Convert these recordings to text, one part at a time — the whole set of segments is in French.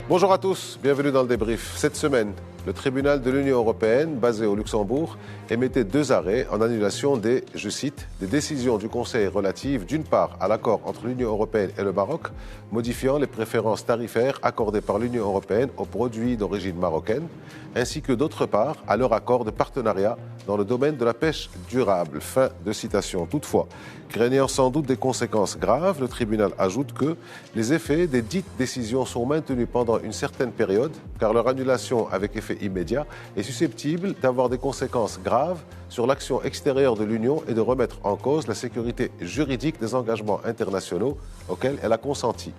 Bonjour à tous, bienvenue dans le débrief. Cette semaine, le tribunal de l'Union européenne, basé au Luxembourg, émettait 2 arrêts en annulation des, je cite, des décisions du Conseil relatives d'une part à l'accord entre l'Union européenne et le Maroc, modifiant les préférences tarifaires accordées par l'Union européenne aux produits d'origine marocaine, ainsi que d'autre part à leur accord de partenariat dans le domaine de la pêche durable. Fin de citation. Toutefois, craignant sans doute des conséquences graves, le tribunal ajoute que les effets des dites décisions sont maintenus pendant une certaine période, car leur annulation avec effet immédiat est susceptible d'avoir des conséquences graves sur l'action extérieure de l'Union et de remettre en cause la sécurité juridique des engagements internationaux auxquels elle a consenti.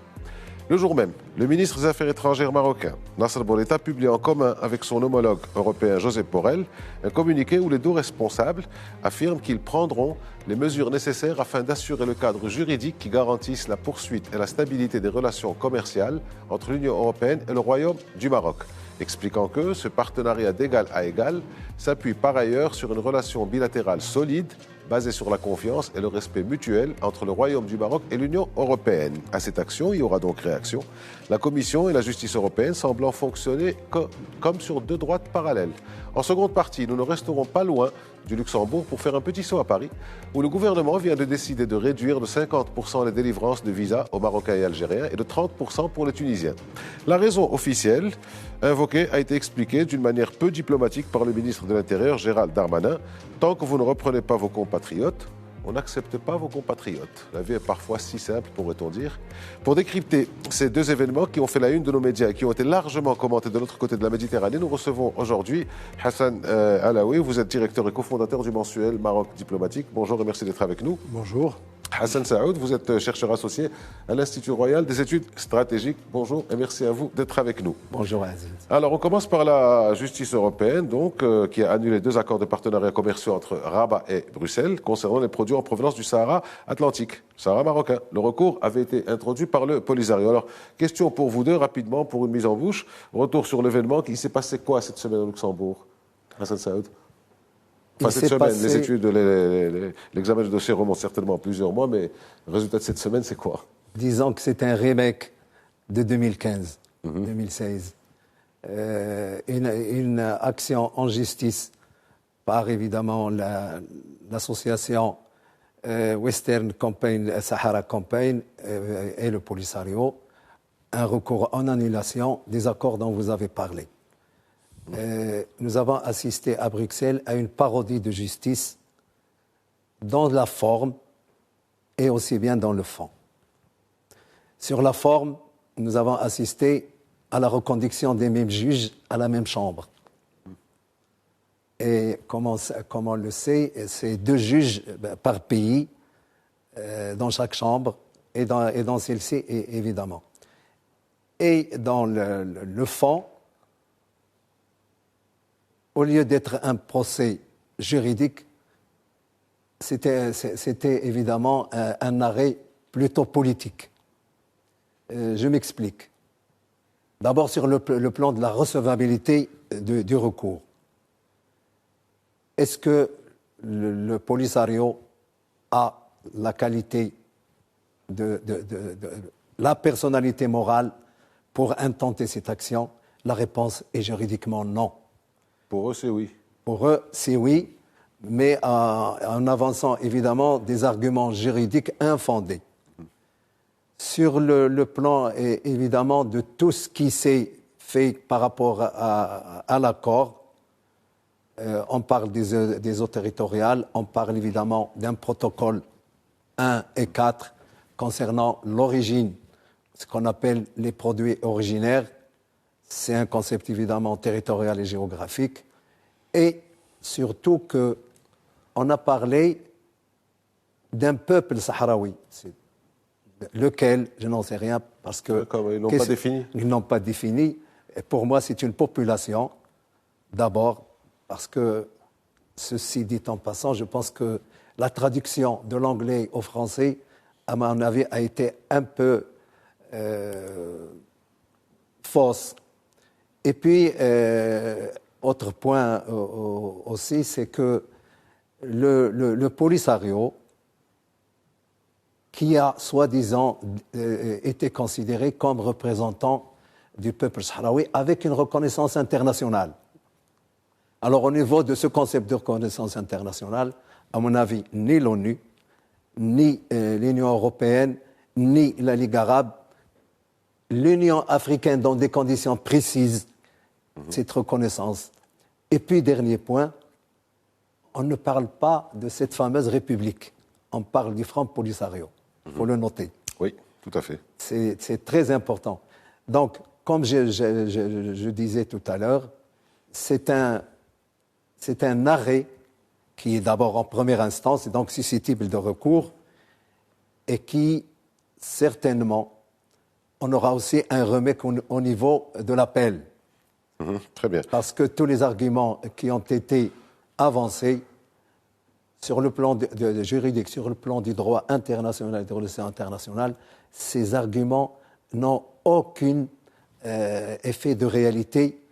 Le jour même, le ministre des Affaires étrangères marocain, Nasser Bourita, publie en commun avec son homologue européen Josep Borrell un communiqué où les 2 responsables affirment qu'ils prendront les mesures nécessaires afin d'assurer le cadre juridique qui garantisse la poursuite et la stabilité des relations commerciales entre l'Union européenne et le Royaume du Maroc, expliquant que ce partenariat d'égal à égal s'appuie par ailleurs sur une relation bilatérale solide basée sur la confiance et le respect mutuel entre le Royaume du Maroc et l'Union européenne. À cette action, il y aura donc réaction. La Commission et la justice européenne semblant fonctionner comme sur 2 droites parallèles. En seconde partie, nous ne resterons pas loin du Luxembourg pour faire un petit saut à Paris, où le gouvernement vient de décider de réduire de 50% les délivrances de visas aux Marocains et Algériens et de 30% pour les Tunisiens. La raison officielle invoquée a été expliquée d'une manière peu diplomatique par le ministre de l'Intérieur, Gérald Darmanin. Tant que vous ne reprenez pas vos compatriotes, on n'accepte pas vos compatriotes. La vie est parfois si simple, pourrait-on dire. Pour décrypter ces 2 événements qui ont fait la une de nos médias et qui ont été largement commentés de l'autre côté de la Méditerranée, nous recevons aujourd'hui Hassan Alaoui. Vous êtes directeur et cofondateur du mensuel Maroc Diplomatique. Bonjour et merci d'être avec nous. Bonjour. Hassan Saoud, vous êtes chercheur associé à l'Institut Royal des études stratégiques. Bonjour et merci à vous d'être avec nous. Bonjour Aziz. Alors on commence par la justice européenne, donc, qui a annulé 2 accords de partenariat commerciaux entre Rabat et Bruxelles concernant les produits en provenance du Sahara Atlantique, Sahara marocain. Le recours avait été introduit par le Polisario. Alors, question pour vous 2, rapidement, pour une mise en bouche. Retour sur l'événement. Il s'est passé quoi cette semaine au Luxembourg, Hassan Saoud? Enfin, cette semaine, les études, l'examen du dossier remonte certainement à plusieurs mois, mais le résultat de cette semaine, c'est quoi? Disons que c'est un remake de 2015, 2016. Une action en justice par évidemment l'association Western Campaign, Sahara Campaign et le Polisario. Un recours en annulation des accords dont vous avez parlé. Nous avons assisté à Bruxelles à une parodie de justice dans la forme et aussi bien dans le fond. Sur la forme, nous avons assisté à la reconduction des mêmes juges à la même chambre. Et comme on le sait, c'est 2 juges par pays dans chaque chambre et dans celle-ci, évidemment. Et dans le fond, au lieu d'être un procès juridique, c'était évidemment un arrêt plutôt politique. Je m'explique. D'abord sur le plan de la recevabilité du recours. Est-ce que le Polisario a la qualité la personnalité morale pour intenter cette action? La réponse est juridiquement non. Pour eux, c'est oui. Pour eux, c'est oui, mais en avançant évidemment des arguments juridiques infondés. Sur le plan, évidemment, de tout ce qui s'est fait par rapport à l'accord, on parle des eaux territoriales, on parle évidemment d'un protocole 1 et 4 concernant l'origine, ce qu'on appelle les produits originaires. C'est un concept évidemment territorial et géographique. Et surtout qu'on a parlé d'un peuple sahraoui. Lequel, je n'en sais rien, parce que... Ils n'ont pas défini. Ils n'ont pas défini. Et pour moi, c'est une population, d'abord, parce que, ceci dit en passant, je pense que la traduction de l'anglais au français, à mon avis, a été un peu fausse. Et puis, autre point aussi, c'est que le Polisario, qui a soi-disant été considéré comme représentant du peuple sahraoui avec une reconnaissance internationale. Alors au niveau de ce concept de reconnaissance internationale, à mon avis, ni l'ONU, ni l'Union européenne, ni la Ligue arabe, l'Union africaine dans des conditions précises, cette reconnaissance. Et puis, dernier point, on ne parle pas de cette fameuse république. On parle du Front Polisario. Il faut le noter. Oui, tout à fait. C'est très important. Donc, comme je disais tout à l'heure, c'est un arrêt qui est d'abord en première instance et donc susceptible de recours et qui, certainement, on aura aussi un remède au niveau de l'appel. Très bien. Parce que tous les arguments qui ont été avancés sur le plan juridique, sur le plan du droit international et des relations internationales, ces arguments n'ont aucun effet de réalité.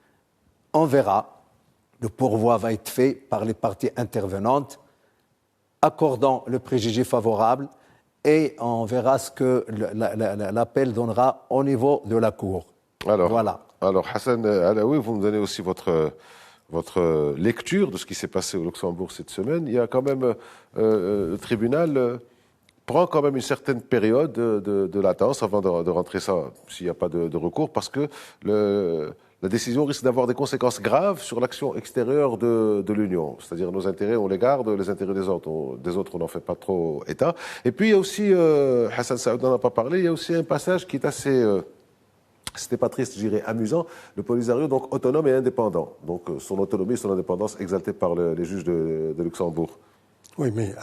On verra. Le pourvoi va être fait par les parties intervenantes, accordant le préjugé favorable, et on verra ce que l'appel donnera au niveau de la Cour. Alors Hassan Alaoui, vous me donnez aussi votre lecture de ce qui s'est passé au Luxembourg cette semaine. Il y a quand même, le tribunal prend quand même une certaine période de latence avant de rentrer ça, s'il n'y a pas de recours, parce que la décision risque d'avoir des conséquences graves sur l'action extérieure de l'Union. C'est-à-dire nos intérêts, on les garde, les intérêts des autres, on n'en fait pas trop état. Et puis il y a aussi, Hassan Saoud n'en a pas parlé, il y a aussi un passage qui est assez, c'était pas triste, je dirais amusant, le Polisario, donc autonome et indépendant. Donc son autonomie et son indépendance exaltées par les juges de Luxembourg. Oui, mais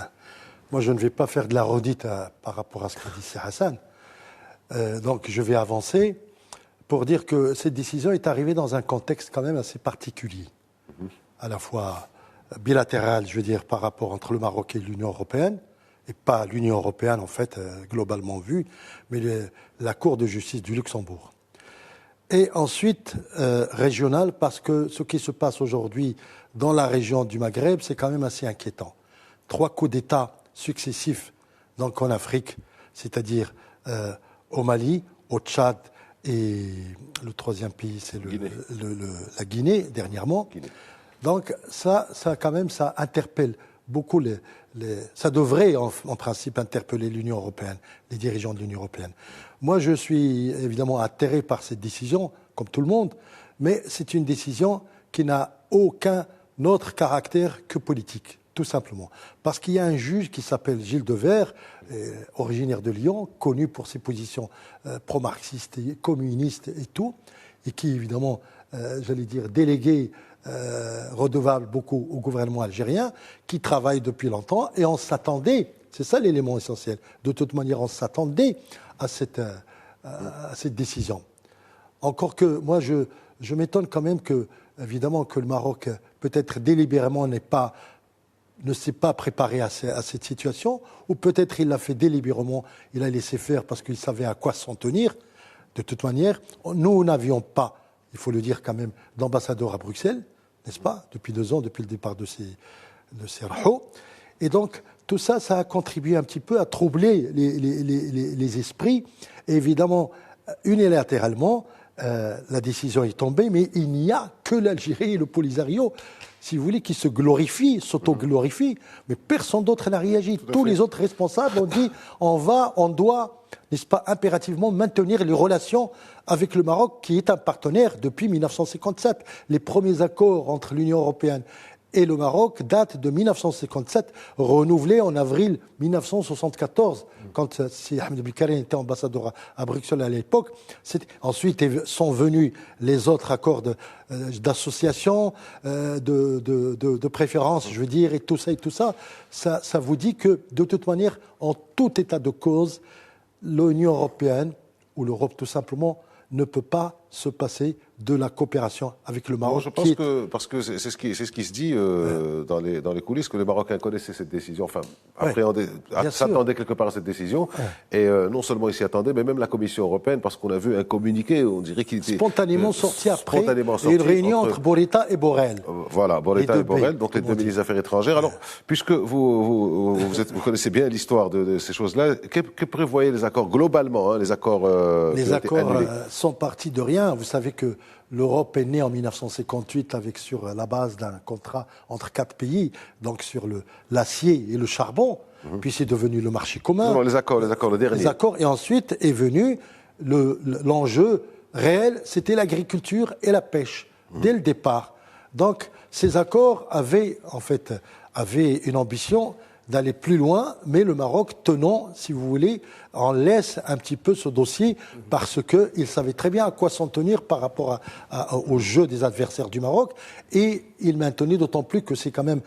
moi je ne vais pas faire de la redite par rapport à ce qu'a dit Hassan. Donc je vais avancer pour dire que cette décision est arrivée dans un contexte quand même assez particulier, à la fois bilatéral, je veux dire, par rapport entre le Maroc et l'Union européenne, et pas l'Union européenne en fait, globalement vue, mais la Cour de justice du Luxembourg. Et ensuite, régional, parce que ce qui se passe aujourd'hui dans la région du Maghreb, c'est quand même assez inquiétant. 3 coups d'État successifs donc en Afrique, c'est-à-dire au Mali, au Tchad, et le 3e pays, c'est la Guinée, dernièrement. Donc ça quand même, ça interpelle beaucoup ça devrait en principe interpeller l'Union européenne, les dirigeants de l'Union européenne. Moi, je suis évidemment atterré par cette décision, comme tout le monde, mais c'est une décision qui n'a aucun autre caractère que politique, tout simplement. Parce qu'il y a un juge qui s'appelle Gilles Devers, originaire de Lyon, connu pour ses positions pro-marxistes et communistes et tout, et qui, évidemment, j'allais dire, délégué redevable beaucoup au gouvernement algérien, qui travaille depuis longtemps, et on s'attendait, c'est ça l'élément essentiel, de toute manière, on s'attendait à cette décision. Encore que, moi, je m'étonne quand même que, évidemment, que le Maroc, peut-être délibérément, ne s'est pas préparé à cette situation, ou peut-être il l'a fait délibérément, il a laissé faire parce qu'il savait à quoi s'en tenir. De toute manière, nous n'avions pas, il faut le dire quand même, d'ambassadeur à Bruxelles, n'est-ce pas, depuis 2 ans, depuis le départ de ces RHO. Et donc, tout ça, ça a contribué un petit peu à troubler les esprits. Et évidemment, unilatéralement, la décision est tombée, mais il n'y a que l'Algérie et le Polisario, si vous voulez, qui se glorifient, s'auto-glorifient, mais personne d'autre n'a réagi. Tous les autres responsables ont dit on doit, n'est-ce pas, impérativement maintenir les relations avec le Maroc, qui est un partenaire depuis 1957. Les premiers accords entre l'Union européenne et le Maroc datent de 1957, renouvelés en avril 1974, quand si Ahmed Belkarim était ambassadeur à Bruxelles à l'époque. Ensuite sont venus les autres accords d'association, de préférence, je veux dire, et tout ça. Ça vous dit que, de toute manière, en tout état de cause, l'Union européenne, ou l'Europe tout simplement, ne peut pas se passer de la coopération avec le Maroc. Bon, je pense que, parce que c'est ce qui se dit dans les coulisses, que les Marocains connaissaient cette décision, enfin, s'attendaient quelque part à cette décision, et non seulement ils s'y attendaient, mais même la Commission européenne, parce qu'on a vu un communiqué, on dirait qu'il était spontanément sorti après, et une réunion entre Borreta et Borrell. Voilà, Borreta et Borrell, donc les 2 ministres des Affaires étrangères. Alors, puisque vous connaissez bien l'histoire de ces choses-là, que prévoyaient les accords globalement, les accords sont partis de rien. Vous savez que l'Europe est née en 1958 sur la base d'un contrat entre 4 pays, donc sur l'acier et le charbon. Puis c'est devenu le marché commun. Non, les accords, le dernier. Les accords. Et ensuite est venu l'enjeu réel, c'était l'agriculture et la pêche, dès le départ. Donc ces accords avaient une ambition d'aller plus loin, mais le Maroc, tenant, si vous voulez, en laisse un petit peu ce dossier parce qu'il savait très bien à quoi s'en tenir par rapport au jeu des adversaires du Maroc. Et il maintenait d'autant plus que c'est quand même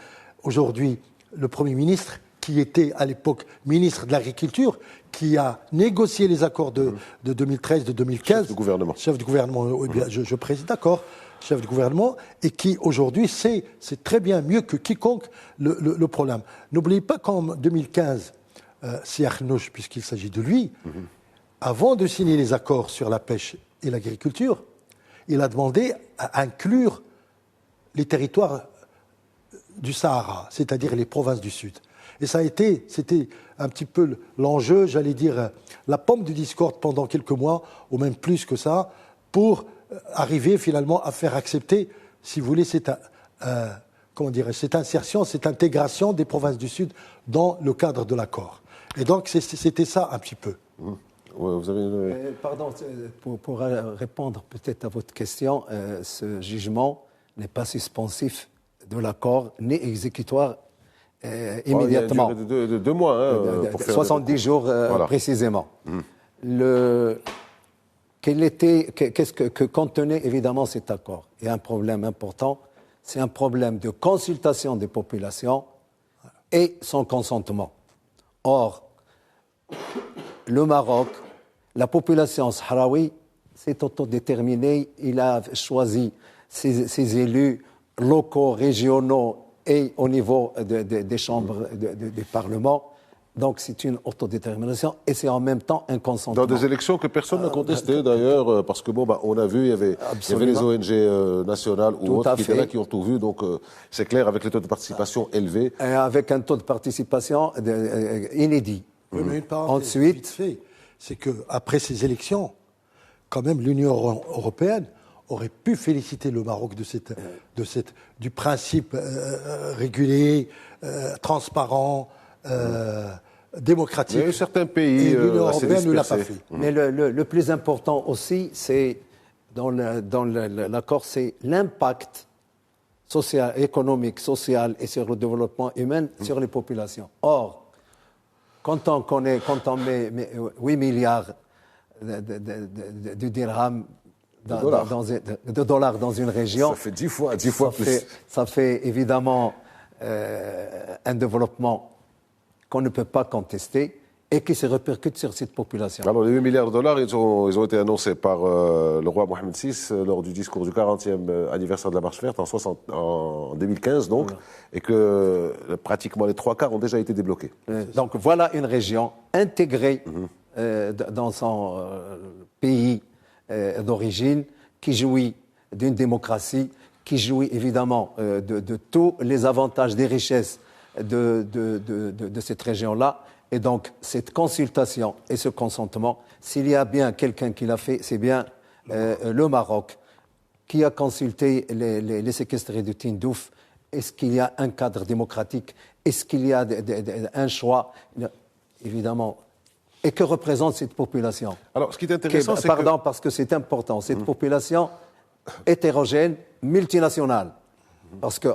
aujourd'hui le Premier ministre qui était à l'époque ministre de l'Agriculture, qui a négocié les accords de 2013, de 2015. Chef du gouvernement. Chef du gouvernement, oui, bien, je préside, d'accord. Chef du gouvernement, et qui aujourd'hui sait très bien, mieux que quiconque, le problème. N'oubliez pas qu'en 2015, c'est Arnouch, puisqu'il s'agit de lui, avant de signer les accords sur la pêche et l'agriculture, il a demandé à inclure les territoires du Sahara, c'est-à-dire les provinces du Sud. Et c'était un petit peu l'enjeu, j'allais dire, la pomme du discorde pendant quelques mois, ou même plus que ça, pour arriver finalement à faire accepter, si vous voulez, cette insertion, cette intégration des provinces du Sud dans le cadre de l'accord. Et donc c'était ça un petit peu. Ouais, vous avez Pardon, pour répondre peut-être à votre question, ce jugement n'est pas suspensif de l'accord, ni exécutoire immédiatement. Il y a duré de 2 mois. Pour faire 70 jours voilà. Précisément. Qu'est-ce que contenait évidemment cet accord? Il y a un problème important, c'est un problème de consultation des populations et son consentement. Or, le Maroc, la population sahraoui s'est autodéterminée, il a choisi ses élus locaux, régionaux et au niveau des chambres des parlements. Donc c'est une autodétermination et c'est en même temps un consentement. Dans des élections que personne n'a contestées d'ailleurs, parce que on a vu, il y avait les ONG nationales ou autres qui étaient là, qui ont tout vu, donc c'est clair, avec les taux de participation élevés. Et avec un taux de participation inédit. Oui, mais une parenthèse vite fait, c'est qu'après ces élections, quand même l'Union européenne aurait pu féliciter le Maroc du principe régulé, transparent, démocratique. Il y a eu certains pays l'Union assez européenne ne l'a pas dispersés. fait. Mais le plus important aussi, c'est dans l'accord, c'est l'impact social, économique, social et sur le développement humain sur les populations. Or, quand on met 8 milliards de dirhams de dollars dans une région, ça fait 10 fois plus. Ça fait évidemment un développement qu'on ne peut pas contester et qui se répercute sur cette population. Alors les 8 milliards de dollars, ils ont été annoncés par le roi Mohamed VI lors du discours du 40e anniversaire de la Marche verte en 2015 donc, et que pratiquement les 3/4 ont déjà été débloqués. Donc voilà une région intégrée dans son pays d'origine qui jouit d'une démocratie, qui jouit évidemment de tous les avantages, des richesses de cette région-là. Et donc, cette consultation et ce consentement, s'il y a bien quelqu'un qui l'a fait, c'est bien le Maroc, qui a consulté les séquestrés de Tindouf. Est-ce qu'il y a un cadre démocratique? Est-ce qu'il y a un choix? Évidemment. Et que représente cette population? Alors, ce qui est intéressant, c'est Pardon, parce que c'est important. Cette population hétérogène, multinationale. Parce que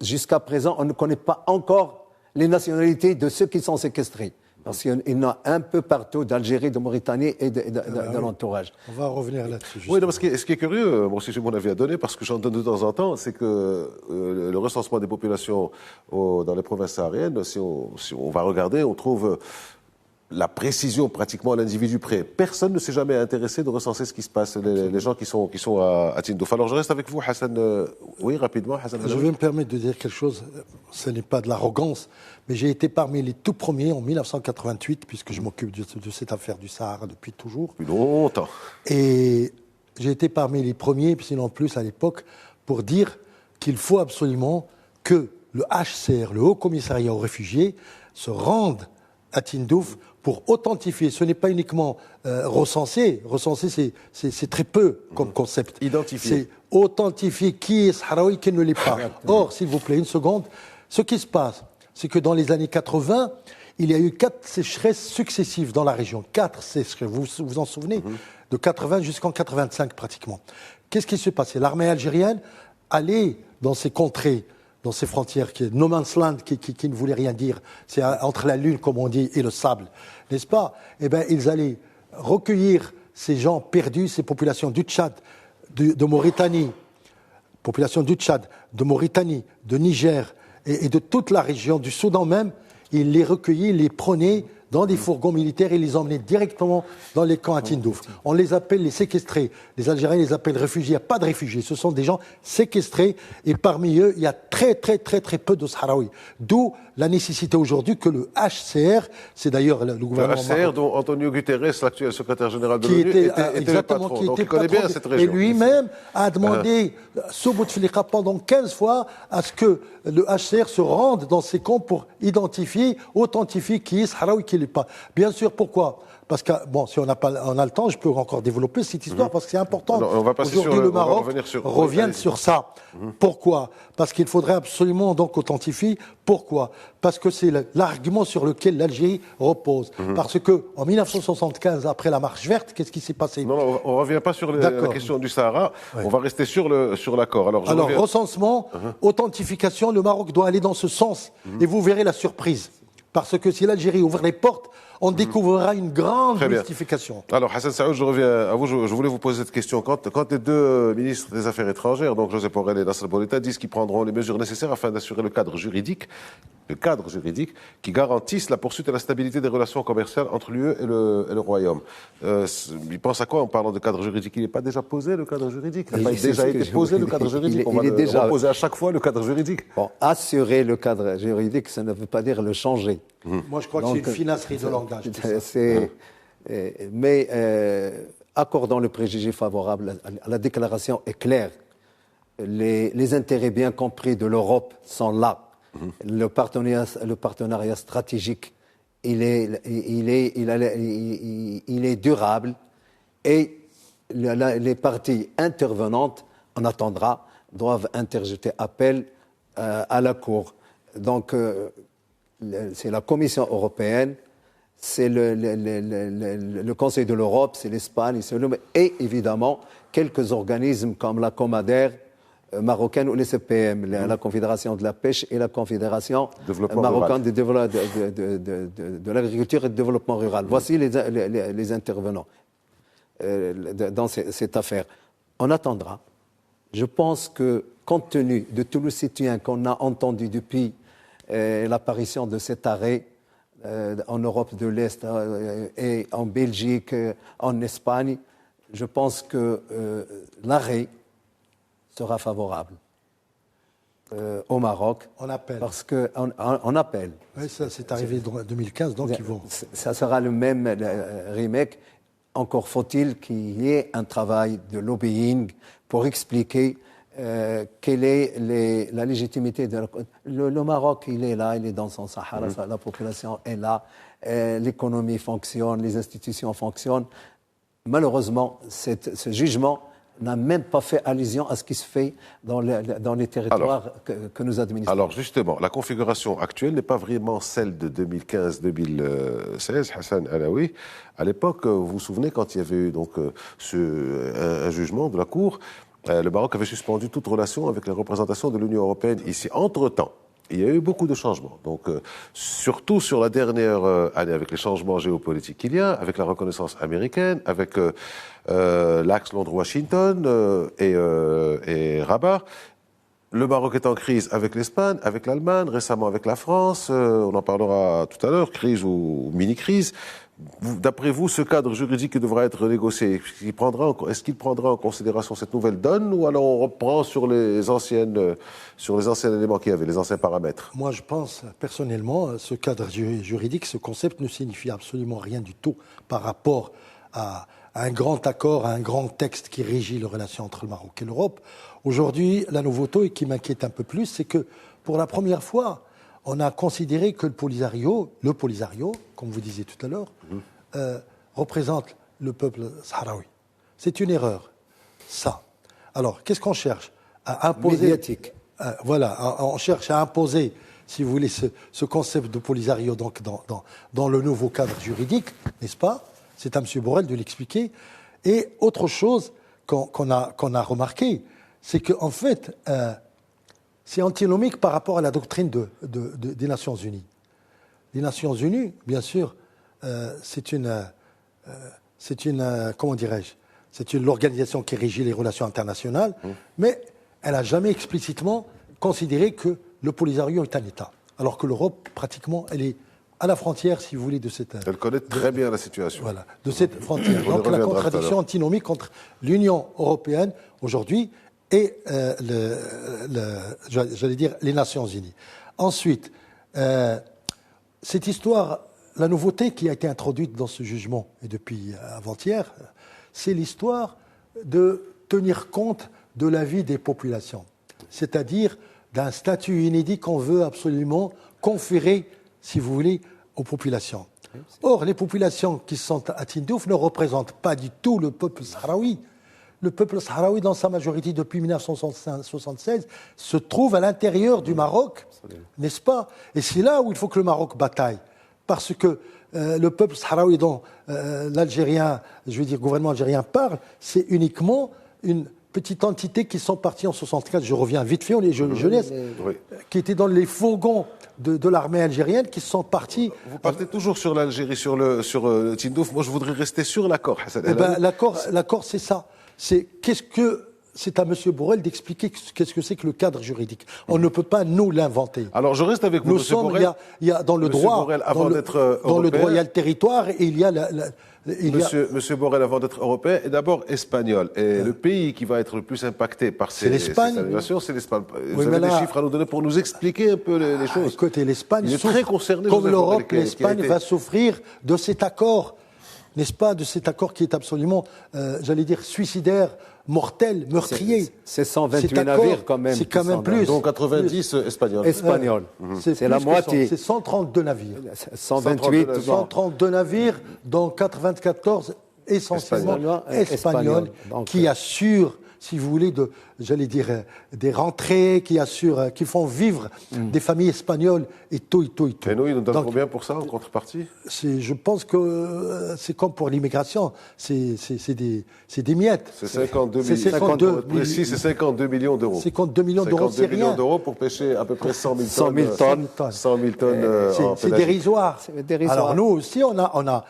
jusqu'à présent, on ne connaît pas encore les nationalités de ceux qui sont séquestrés. Parce qu'il y en a un peu partout, d'Algérie, de Mauritanie et de l'entourage. On va revenir là-dessus. Oui, non, ce qui est curieux, moi aussi j'ai mon avis à donner, parce que j'en donne de temps en temps, c'est que le recensement des populations dans les provinces sahariennes, si on va regarder, on trouve la précision pratiquement à l'individu près. Personne ne s'est jamais intéressé de recenser ce qui se passe, les gens qui sont à Tindouf. Alors je reste avec vous, Hassan. Oui, rapidement, Hassan. Je vais me permettre de dire quelque chose, ce n'est pas de l'arrogance, mais j'ai été parmi les tout premiers en 1988, puisque je m'occupe de cette affaire du Sahara depuis toujours. Depuis longtemps. Et j'ai été parmi les premiers, sinon plus à l'époque, pour dire qu'il faut absolument que le HCR, le Haut Commissariat aux réfugiés, se rende à Tindouf pour authentifier. Ce n'est pas uniquement recenser. Recenser, c'est très peu comme concept. Identifier. C'est authentifier qui est Sahraoui, qui ne l'est pas. Or, s'il vous plaît, une seconde, ce qui se passe, c'est que dans les années 80, il y a eu 4 sécheresses successives dans la région. 4 sécheresses, vous vous en souvenez, de 80 jusqu'en 85 pratiquement. Qu'est-ce qui s'est passé? L'armée algérienne allait dans ces contrées, dans ces frontières, qui est no man's land, qui ne voulait rien dire. C'est entre la lune, comme on dit, et le sable, n'est-ce pas? Eh bien, ils allaient recueillir ces gens perdus, ces populations du Tchad, de Mauritanie, population du Tchad, de Mauritanie, de Niger et de toute la région du Soudan même. Ils les recueillaient, les prenaient dans des fourgons militaires et les emmenaient directement dans les camps à Tindouf. On les appelle les séquestrés. Les Algériens les appellent réfugiés. Il n'y a pas de réfugiés. Ce sont des gens séquestrés et parmi eux, il y a très peu de Sahraouis. D'où la nécessité aujourd'hui que le HCR, c'est d'ailleurs le gouvernement le HCR dont Antonio Guterres, l'actuel secrétaire général de l'ONU, était le patron. Donc il connaît bien cette région. Et lui-même a demandé, sous Bouteflika, pendant 15 fois, à ce que le HCR se rende dans ces camps pour identifier, authentifier qui est Sahraoui, qui n'est pas. Bien sûr, pourquoi? Parce que, bon, si on a le temps, je peux encore développer cette histoire parce que c'est important. Aujourd'hui, le Maroc revient sur ça. Pourquoi? Parce qu'il faudrait absolument donc authentifier. Pourquoi? Parce que c'est l'argument sur lequel l'Algérie repose. Parce que, en 1975, après la marche verte, qu'est-ce qui s'est passé? Non, on ne revient pas sur la question du Sahara. Ouais. On va rester sur l'accord. Alors, recensement, authentification, le Maroc doit aller dans ce sens. Et vous verrez la surprise. Parce que si l'Algérie ouvre les portes, on découvrira une grande mystification. Alors, Hassan Saoud, je reviens à vous. Je voulais vous poser cette question. Quand les deux ministres des Affaires étrangères, donc Josep Borrell et Nasser Bourita, disent qu'ils prendront les mesures nécessaires afin d'assurer le cadre juridique qui garantisse la poursuite et la stabilité des relations commerciales entre l'UE et le Royaume. Ils pensent à quoi en parlant de cadre juridique? Il n'est pas déjà posé, le cadre juridique? Il n'a pas déjà été posé, le cadre juridique? On va déjà reposer à chaque fois le cadre juridique. Bon, assurer le cadre juridique, ça ne veut pas dire le changer. Moi, je crois que c'est une finasserie de langage. Mais accordant le préjugé favorable, la déclaration est claire. Les intérêts bien compris de l'Europe sont là. Le partenariat stratégique, il est durable et les parties intervenantes, on attendra, doivent interjeter appel à la Cour. Donc, c'est la Commission européenne, c'est le Conseil de l'Europe, c'est l'Espagne, et évidemment quelques organismes comme la Comader marocaine ou les CPM, la Confédération de la pêche et la Confédération marocaine de l'agriculture et du développement rural. Voici les intervenants dans cette affaire. On attendra. Je pense que, compte tenu de tout le soutien qu'on a entendu depuis l'apparition de cet arrêt en Europe de l'Est et en Belgique, en Espagne, je pense que l'arrêt sera favorable au Maroc. On appelle. Parce qu'on appelle. Oui, ça c'est arrivé en 2015, donc ils vont. Ça sera le même remake. Encore faut-il qu'il y ait un travail de lobbying pour expliquer quelle est la légitimité de le Maroc, il est là, il est dans son Sahara, la population est là, l'économie fonctionne, les institutions fonctionnent. Malheureusement, ce jugement n'a même pas fait allusion à ce qui se fait dans les territoires que nous administrons. Alors justement, la configuration actuelle n'est pas vraiment celle de 2015-2016, Hassan Alaoui. À l'époque, vous vous souvenez, quand il y avait eu donc un jugement de la Cour, le Maroc avait suspendu toute relation avec la représentation de l'Union européenne ici. Entre-temps, il y a eu beaucoup de changements. Donc, surtout sur la dernière année, avec les changements géopolitiques qu'il y a, avec la reconnaissance américaine, avec l'axe Londres-Washington et Rabat. Le Maroc est en crise avec l'Espagne, avec l'Allemagne, récemment avec la France. On en parlera tout à l'heure, crise ou mini-crise. D'après vous, ce cadre juridique devra être négocié. Est-ce qu'il prendra en considération cette nouvelle donne ou alors on reprend sur les anciens éléments qu'il y avait, les anciens paramètres? Moi, je pense personnellement, ce cadre juridique, ce concept ne signifie absolument rien du tout par rapport à un grand accord, à un grand texte qui régit les relations entre le Maroc et l'Europe. Aujourd'hui, la nouveauté qui m'inquiète un peu plus, c'est que pour la première fois, on a considéré que le Polisario, comme vous disiez tout à l'heure, représente le peuple sahraoui. C'est une erreur, ça. Alors, qu'est-ce qu'on cherche? À imposer. Médiatique. On cherche à imposer, si vous voulez, ce concept de Polisario donc dans le nouveau cadre juridique, n'est-ce pas? C'est à M. Borrell de l'expliquer. Et autre chose qu'on a remarqué, c'est qu'en fait, c'est antinomique par rapport à la doctrine des Nations Unies. Les Nations Unies, bien sûr, c'est une comment dirais-je, c'est l'organisation qui régit les relations internationales, mais elle n'a jamais explicitement considéré que le Polisario est un État. Alors que l'Europe, pratiquement, elle est à la frontière, si vous voulez, de cette... Elle connaît très bien la situation. Voilà, de cette frontière. On y Donc la reviendra contradiction antinomique entre l'Union européenne aujourd'hui et, j'allais dire, les Nations Unies. Ensuite, cette histoire, la nouveauté qui a été introduite dans ce jugement, et depuis avant-hier, c'est l'histoire de tenir compte de l'avis des populations. C'est-à-dire d'un statut inédit qu'on veut absolument conférer, si vous voulez, aux populations. Or, les populations qui sont à Tindouf ne représentent pas du tout le peuple sahraoui. Le peuple sahraoui, dans sa majorité depuis 1976, se trouve à l'intérieur du Maroc, n'est-ce pas? Et c'est là où il faut que le Maroc bataille. Parce que le peuple sahraoui dont l'Algérien, je veux dire, le gouvernement algérien parle, c'est uniquement une petite entité qui sont partis en 64, je reviens vite fait, on est jeunesse, qui étaient dans les fourgons de l'armée algérienne, qui sont partis... Vous partez toujours sur l'Algérie, sur Tindouf. Moi, je voudrais rester sur l'accord, Hassan. L'accord, c'est ça. C'est à M. Borrell d'expliquer qu'est-ce que c'est que le cadre juridique. On ne peut pas nous l'inventer. Alors, je reste avec vous, M. Borrell. Il y a dans le droit, dans le droit, il y a le territoire et il y a Monsieur Borrell, avant d'être européen, est d'abord espagnol. Et le pays qui va être le plus impacté par ces annulations, c'est l'Espagne. Vous avez des chiffres à nous donner pour nous expliquer un peu les choses. Écoutez, l'Espagne est très concernée, comme l'Europe, l'Espagne va souffrir de cet accord, n'est-ce pas, de cet accord qui est absolument, j'allais dire, suicidaire, mortel, meurtrier. C'est 128 navires quand même. C'est quand même plus. Donc 90 espagnols. Espagnols. C'est la moitié. C'est 132 navires. 132 navires, dont 94 essentiellement espagnols, qui assurent, si vous voulez, j'allais dire, des rentrées, qui font vivre des familles espagnoles et tout. Et nous, ils nous donnent combien pour ça, en contrepartie? Je pense que c'est comme pour l'immigration, c'est des miettes. C'est 52 millions d'euros. 52 millions d'euros, c'est rien. 52 millions d'euros pour pêcher à peu près 100 000 tonnes. 100 000 tonnes. C'est dérisoire. Alors nous aussi, on a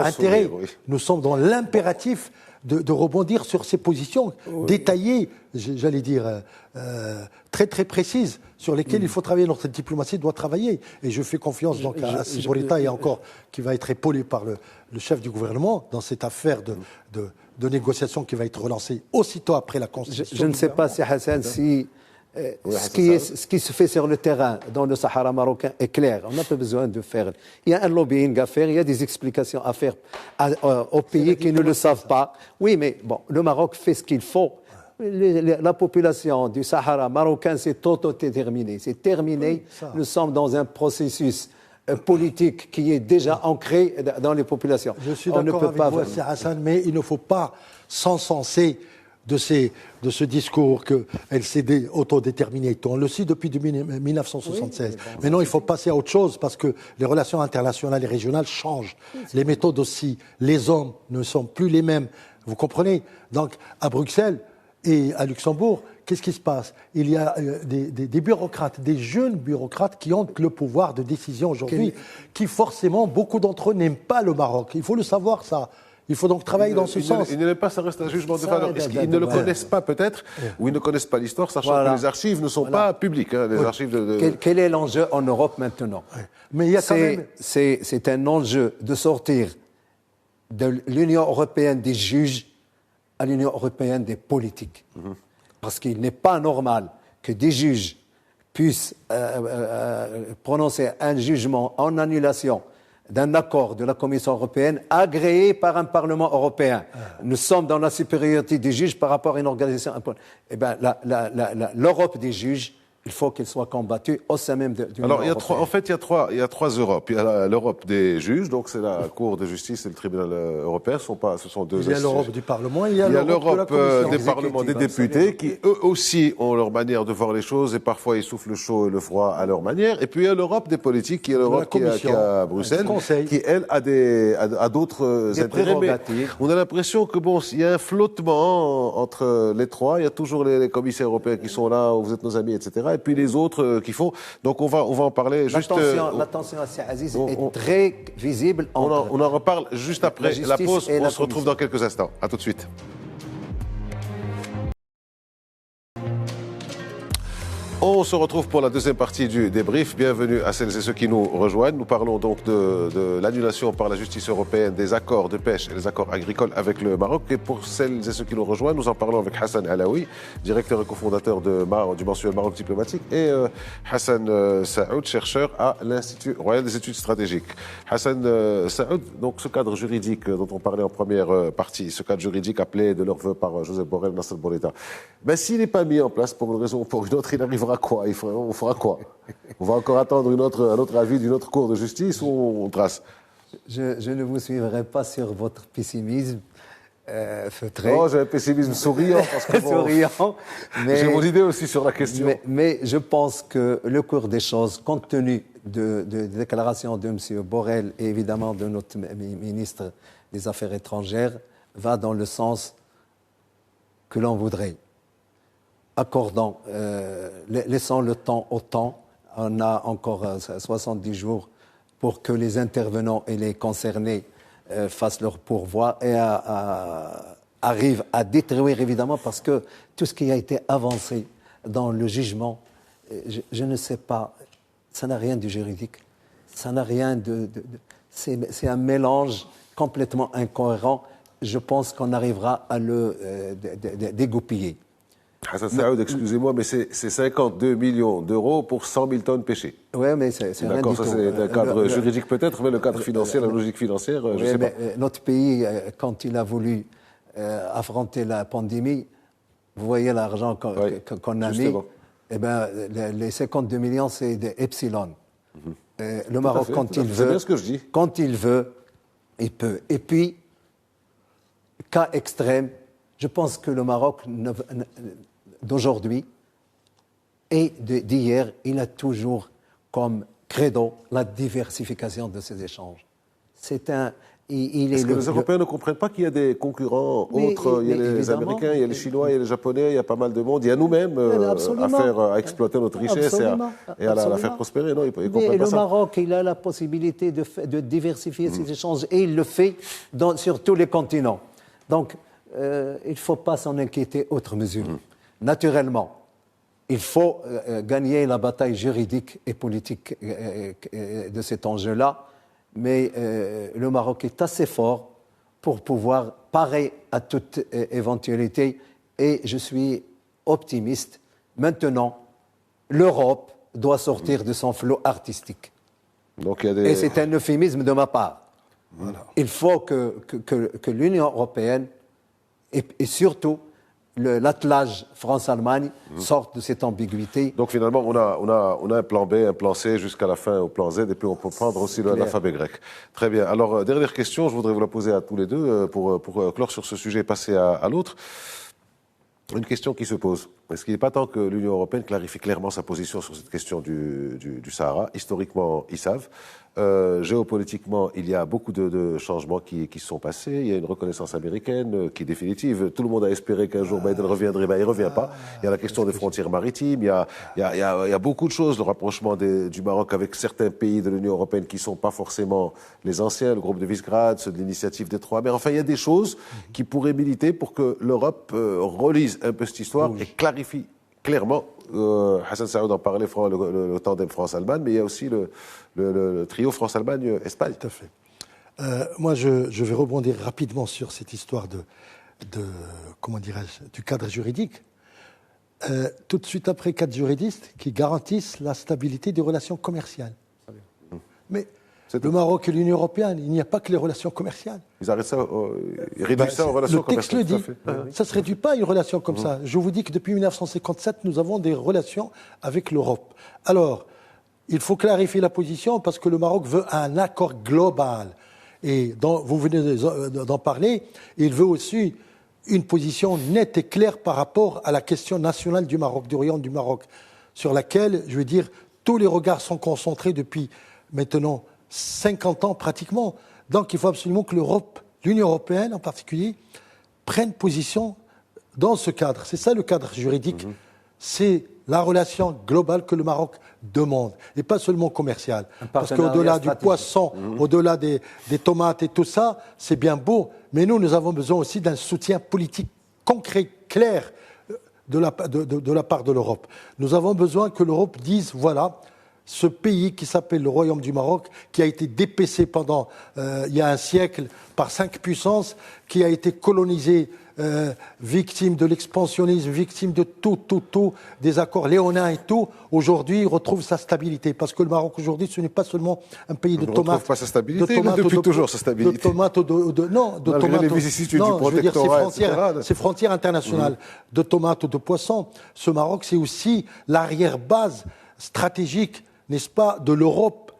intérêt. Nous sommes dans l'impératif de rebondir sur ces positions détaillées, j'allais dire, très très précises, sur lesquelles il faut travailler. Notre diplomatie doit travailler. Et je fais confiance donc à Siborita et encore qui va être épaulé par le chef du gouvernement dans cette affaire de négociation qui va être relancée aussitôt après la Constitution. Je ne sais pas, si Hassan, si ce qui se fait sur le terrain dans le Sahara marocain est clair. On n'a pas besoin de faire. Il y a un lobbying à faire, il y a des explications à faire aux pays qui ne le savent pas. Oui, mais bon, le Maroc fait ce qu'il faut. La population du Sahara marocain s'est autodéterminée. C'est terminé. Nous sommes dans un processus politique qui est déjà ancré dans les populations. Je suis d'accord avec vous, Hassan, mais il ne faut pas s'encenser de ce discours qu'elle s'est autodéterminée. On le sait depuis 1976. Mais non, il faut passer à autre chose parce que les relations internationales et régionales changent. Les méthodes aussi. Les hommes ne sont plus les mêmes. Vous comprenez? Donc, à Bruxelles et à Luxembourg, qu'est-ce qui se passe? Il y a des bureaucrates, des jeunes bureaucrates qui ont le pouvoir de décision aujourd'hui, qui forcément, beaucoup d'entre eux n'aiment pas le Maroc. Il faut le savoir, ça. Il faut donc travailler dans ce sens. Ils n'aiment pas, ça reste un jugement de valeur. Est-ce qu'ils ne le connaissent pas peut-être, ou ils ne connaissent pas l'histoire, sachant que les archives ne sont pas publiques, les archives de... Quel est l'enjeu en Europe maintenant? Mais il y a quand même... C'est un enjeu de sortir de l'Union européenne des juges à l'Union européenne des politiques. Parce qu'il n'est pas normal que des juges puissent prononcer un jugement en annulation d'un accord de la Commission européenne agréé par un Parlement européen. Nous sommes dans la supériorité des juges par rapport à une organisation. Eh bien, l'Europe des juges Il faut qu'il soit combattu au sein même de l'Union Alors, européenne. en fait, il y a trois Europes. Il y a l'Europe des juges, donc c'est la Cour de justice et le tribunal européen. Ce sont deux Il y a l'Europe du Parlement, il y a l'Europe l'Europe de la Commission. des parlements, des députés, qui eux aussi ont leur manière de voir les choses et parfois ils soufflent le chaud et le froid à leur manière. Et puis il y a l'Europe des politiques, qui est l'Europe qui est à Bruxelles, qui elle a d'autres intérêts. Mais on a l'impression que bon, il y a un flottement entre les trois. Il y a toujours les commissaires européens qui sont là, vous êtes nos amis, etc. Et puis les autres qui font. Donc on va en parler juste. La tension à Aziz est très visible. On en reparle juste après la pause. On se retrouve dans quelques instants. À tout de suite. On se retrouve pour la deuxième partie du débrief. Bienvenue à celles et ceux qui nous rejoignent. Nous parlons donc de l'annulation par la justice européenne des accords de pêche et des accords agricoles avec le Maroc. Et pour celles et ceux qui nous rejoignent, nous en parlons avec Hassan Alaoui, directeur et cofondateur du mensuel Maroc Diplomatique, et Hassan Saoud, chercheur à l'Institut royal des études stratégiques. Hassan Saoud, donc ce cadre juridique dont on parlait en première partie, ce cadre juridique appelé de leur vœu par Joseph Borrell, Nasser Bourita, ben, s'il n'est pas mis en place pour une raison ou pour une autre, il arrivera quoi? On fera quoi? On va encore attendre un autre avis d'une autre cour de justice ou on trace? Je ne vous suivrai pas sur votre pessimisme feutré. Non, j'ai un pessimisme souriant. Parce que souriant. Mais, j'ai mon idée aussi sur la question. Mais je pense que le cours des choses, compte tenu de déclarations de M. Borrell et évidemment de notre ministre des Affaires étrangères, va dans le sens que l'on voudrait. Accordant, laissant le temps au temps. On a encore 70 jours pour que les intervenants et les concernés fassent leur pourvoi et arrivent à détruire, évidemment, parce que tout ce qui a été avancé dans le jugement, je ne sais pas, ça n'a rien de juridique, ça n'a rien c'est un mélange complètement incohérent. Je pense qu'on arrivera à le dégoupiller. Hassan Saoud, excusez-moi, mais c'est 52 millions d'euros pour 100 000 tonnes pêchées. Oui, mais c'est rien d'accord, du ça tout. c'est un cadre juridique peut-être, mais le cadre financier, la logique financière, je ne sais pas. Notre pays, quand il a voulu affronter la pandémie, vous voyez l'argent qu'on a mis, eh ben, les 52 millions, c'est des epsilon. Le Maroc, quand il veut, c'est bien ce que je dis. Quand il veut, il peut. Et puis, cas extrême, je pense que le Maroc d'aujourd'hui et d'hier, il a toujours comme credo la diversification de ses échanges. Est-ce que les Européens ne comprennent pas qu'il y a des concurrents autres? Il y a les Américains, il y a les Chinois, il y a les Japonais, il y a pas mal de monde. Il y a nous-mêmes à exploiter notre richesse et à la faire prospérer. Non, ils comprennent pas ça. Le Maroc, il a la possibilité de diversifier ses échanges et il le fait sur tous les continents. Donc, il ne faut pas s'en inquiéter outre mesure. Naturellement, il faut gagner la bataille juridique et politique de cet enjeu-là, mais le Maroc est assez fort pour pouvoir parer à toute éventualité et je suis optimiste. Maintenant, l'Europe doit sortir de son flot artistique. Donc, et c'est un euphémisme de ma part. Voilà. Il faut que l'Union européenne et surtout l'attelage France-Allemagne sortent de cette ambiguïté. Donc finalement, on a un plan B, un plan C jusqu'à la fin au plan Z, et puis on peut prendre aussi l'alphabet grec. Très bien. Alors, dernière question, je voudrais vous la poser à tous les deux pour clore sur ce sujet et passer à l'autre. Une question qui se pose. Est-ce qu'il n'est pas temps que l'Union européenne clarifie clairement sa position sur cette question du Sahara? Historiquement, ils savent. Géopolitiquement, il y a beaucoup de changements qui se sont passés. Il y a une reconnaissance américaine qui est définitive. Tout le monde a espéré qu'un jour Biden reviendrait. Ben, il ne revient pas. Il y a la question des frontières maritimes. Il y a beaucoup de choses. Le rapprochement du Maroc avec certains pays de l'Union européenne qui ne sont pas forcément les anciens, le groupe de Visegrad, ceux de l'initiative des Trois Mers. Enfin, il y a des choses qui pourraient militer pour que l'Europe relise un peu cette histoire et clarifie clairement. Hassan Saoud en parlait, le tandem France-Allemagne, mais il y a aussi le trio France-Allemagne-Espagne. Tout à fait. Moi, je vais rebondir rapidement sur cette histoire comment dirais-je, du cadre juridique. Tout de suite après, cadre juridique qui garantissent la stabilité des relations commerciales. Mais Le Maroc et l'Union européenne, il n'y a pas que les relations commerciales. Ils arrêtent ça, ils réduisent ça aux relations commerciales. Le texte le dit. Ça ne se réduit pas à une relation comme ça. Je vous dis que depuis 1957, nous avons des relations avec l'Europe. Alors, il faut clarifier la position parce que le Maroc veut un accord global. Et vous venez d'en parler, il veut aussi une position nette et claire par rapport à la question nationale du Maroc, du royaume du Maroc, sur laquelle, je veux dire, tous les regards sont concentrés depuis maintenant 50 ans pratiquement. Donc il faut absolument que l'Europe, l'Union européenne en particulier, prenne position dans ce cadre. C'est ça le cadre juridique. C'est la relation globale que le Maroc demande, et pas seulement commerciale. Parce qu'au-delà du poisson, au-delà des tomates et tout ça, c'est bien beau, mais nous avons besoin aussi d'un soutien politique concret, clair, de la part de l'Europe. Nous avons besoin que l'Europe dise, voilà, ce pays qui s'appelle le Royaume du Maroc, qui a été dépecé pendant il y a un siècle par 5 puissances, qui a été colonisé, victime de l'expansionnisme, victime de tout, des accords léonins et tout, aujourd'hui il retrouve sa stabilité. Parce que le Maroc aujourd'hui, ce n'est pas seulement un pays de tomates. Il ne retrouve pas sa stabilité, mais depuis toujours sa stabilité. De tomates, Malgré les vicissitudes du protectorat, ses frontières internationales, de tomates ou de poissons. Ce Maroc, c'est aussi l'arrière-base stratégique, n'est-ce pas, de l'Europe.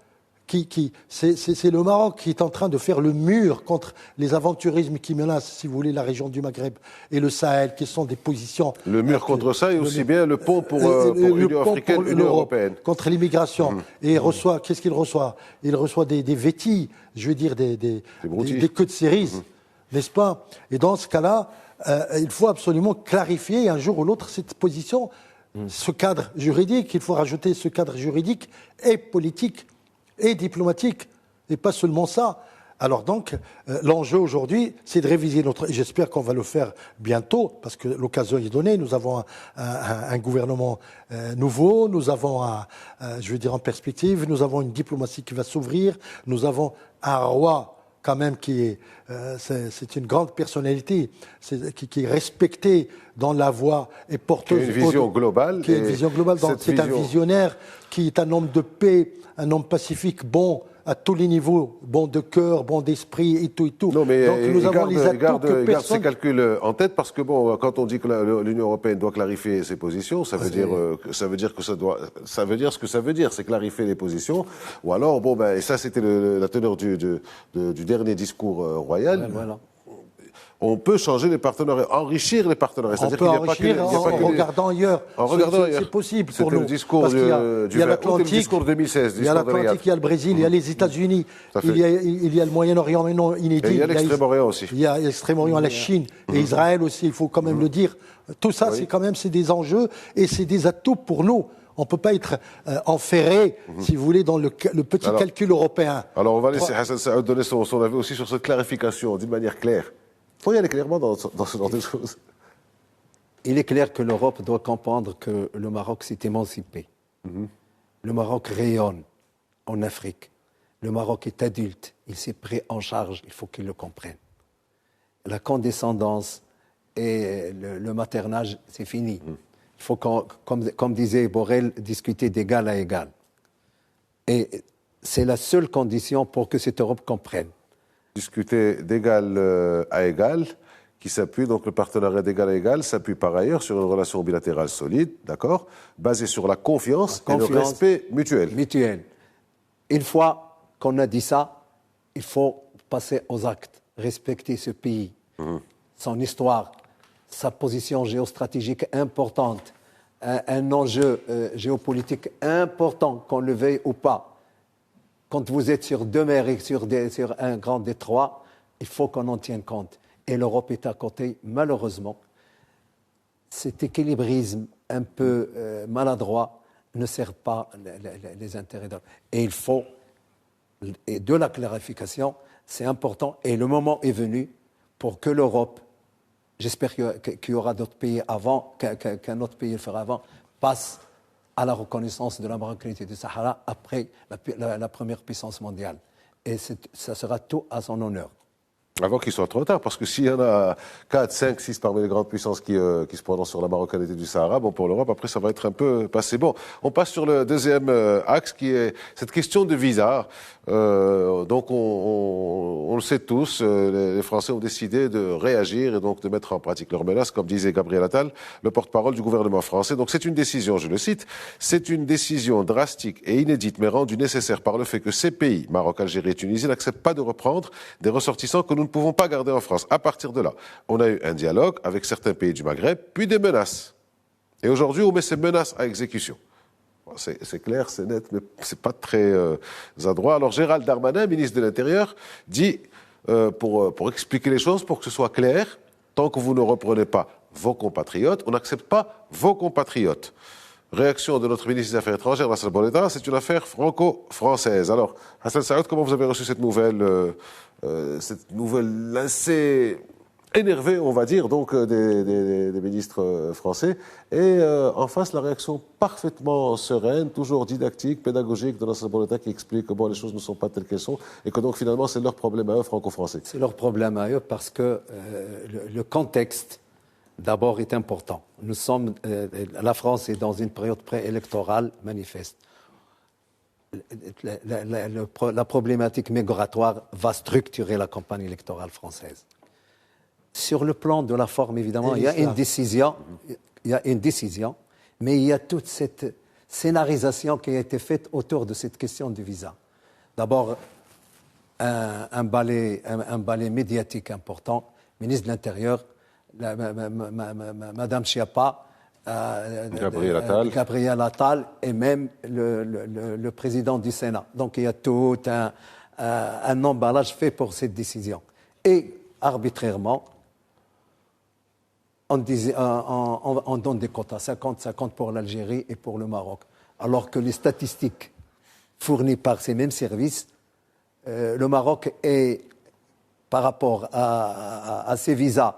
C'est le Maroc qui est en train de faire le mur contre les aventurismes qui menacent, si vous voulez, la région du Maghreb et le Sahel, qui sont des positions... Le mur contre ça et aussi bien le pont pour l'Union africaine, l'Union européenne. Contre l'immigration. Et qu'est-ce qu'il reçoit? Il reçoit des vêtis, je veux dire des queues de cerises, n'est-ce pas? Et dans ce cas-là, il faut absolument clarifier un jour ou l'autre cette position, ce cadre juridique. Il faut rajouter ce cadre juridique et politique et diplomatique, et pas seulement ça. Alors donc, l'enjeu aujourd'hui, c'est de réviser notre... Et j'espère qu'on va le faire bientôt, parce que l'occasion est donnée. Nous avons un gouvernement nouveau, nous avons, je veux dire en perspective, nous avons une diplomatie qui va s'ouvrir, nous avons un roi quand même qui est... c'est une grande personnalité, qui est respectée dans la voie et porteuse... Qui a une vision globale. Qui a une vision globale. C'est un visionnaire, qui est un homme de paix, un homme pacifique, bon à tous les niveaux, bon de cœur, bon d'esprit et tout. Non, mais donc nous avons les atouts que garde ses calculs en tête, parce que bon, quand on dit que l'Union européenne doit clarifier ses positions, ça veut dire ce que ça veut dire, c'est clarifier les positions. Ou alors, bon, ben, et ça c'était la teneur du dernier discours royal. Voilà. On peut changer les partenariats, enrichir les partenariats. On peut enrichir en regardant ailleurs. C'est possible pour nous. Le discours parce qu'il y a l'Atlantique, le discours 2016. Il y a l'Atlantique, il y a le Brésil, il y a les États-Unis, il y a le Moyen-Orient, mais non inédit. Et il y a l'Extrême-Orient aussi. Il y a l'Extrême-Orient, la Chine et Israël aussi, il faut quand même le dire. Tout ça, c'est des enjeux et c'est des atouts pour nous. On ne peut pas être enferré, si vous voulez, dans le petit calcul européen. Alors on va laisser Hassan Saoud donner son avis aussi sur cette clarification, d'une manière claire. Il faut y aller clairement dans ce genre de choses. Il est clair que l'Europe doit comprendre que le Maroc s'est émancipé. Le Maroc rayonne en Afrique. Le Maroc est adulte. Il s'est pris en charge. Il faut qu'il le comprenne. La condescendance et le maternage, c'est fini. Il faut, comme disait Borrell, discuter d'égal à égal. Et c'est la seule condition pour que cette Europe comprenne. Discuter d'égal à égal, qui s'appuie, donc le partenariat d'égal à égal, s'appuie par ailleurs sur une relation bilatérale solide, d'accord, basée sur la confiance et le respect mutuel. Une fois qu'on a dit ça, il faut passer aux actes, respecter ce pays, son histoire, sa position géostratégique importante, un enjeu géopolitique important, qu'on le veuille ou pas. Quand vous êtes sur deux mers et sur un grand détroit, il faut qu'on en tienne compte. Et l'Europe est à côté, malheureusement. Cet équilibrisme un peu maladroit ne sert pas les intérêts de l'Europe. Et il faut, et de la clarification, c'est important. Et le moment est venu pour que l'Europe, j'espère qu'il y aura d'autres pays avant, qu'un autre pays le fera avant, passe à la reconnaissance de la marocanité du Sahara après la première puissance mondiale. Et ça sera tout à son honneur. Avant qu'il soit trop tard, parce que s'il y en a 4, 5, 6 parmi les grandes puissances qui se prononcent sur la marocanité du Sahara, bon, pour l'Europe, après, ça va être un peu passé. Bon, on passe sur le deuxième axe, qui est cette question de visa. Donc, on le sait tous, les Français ont décidé de réagir et donc de mettre en pratique leurs menaces, comme disait Gabriel Attal, le porte-parole du gouvernement français. Donc, c'est une décision, je le cite, c'est une décision drastique et inédite, mais rendue nécessaire par le fait que ces pays, Maroc, Algérie et Tunisie, n'acceptent pas de reprendre des ressortissants que nous ne pouvons pas garder en France. À partir de là, on a eu un dialogue avec certains pays du Maghreb, puis des menaces. Et aujourd'hui, on met ces menaces à exécution. Bon, c'est clair, c'est net, mais c'est pas très adroit. Alors Gérald Darmanin, ministre de l'Intérieur, dit, pour expliquer les choses, pour que ce soit clair, tant que vous ne reprenez pas vos compatriotes, on n'accepte pas vos compatriotes. Réaction de notre ministre des Affaires étrangères, Nasser Bourita, c'est une affaire franco-française. Alors, Hassan Saoud, comment vous avez reçu cette nouvelle assez énervée, on va dire, donc des ministres français, et en face, la réaction parfaitement sereine, toujours didactique, pédagogique de Nasser Bourita qui explique que bon, les choses ne sont pas telles qu'elles sont, et que donc finalement, c'est leur problème à eux, franco-français. C'est leur problème à eux parce que le contexte, d'abord, est important. La France est dans une période préélectorale manifeste. La problématique migratoire va structurer la campagne électorale française. Sur le plan de la forme, évidemment, il y a une décision, mais il y a toute cette scénarisation qui a été faite autour de cette question du visa. D'abord, un balai médiatique important, ministre de l'Intérieur, Madame Schiappa, Gabriel Attal et même le président du Sénat. Donc il y a tout un emballage fait pour cette décision. Et arbitrairement, on donne des quotas, 50-50 pour l'Algérie et pour le Maroc. Alors que les statistiques fournies par ces mêmes services, le Maroc est, par rapport à ses visas,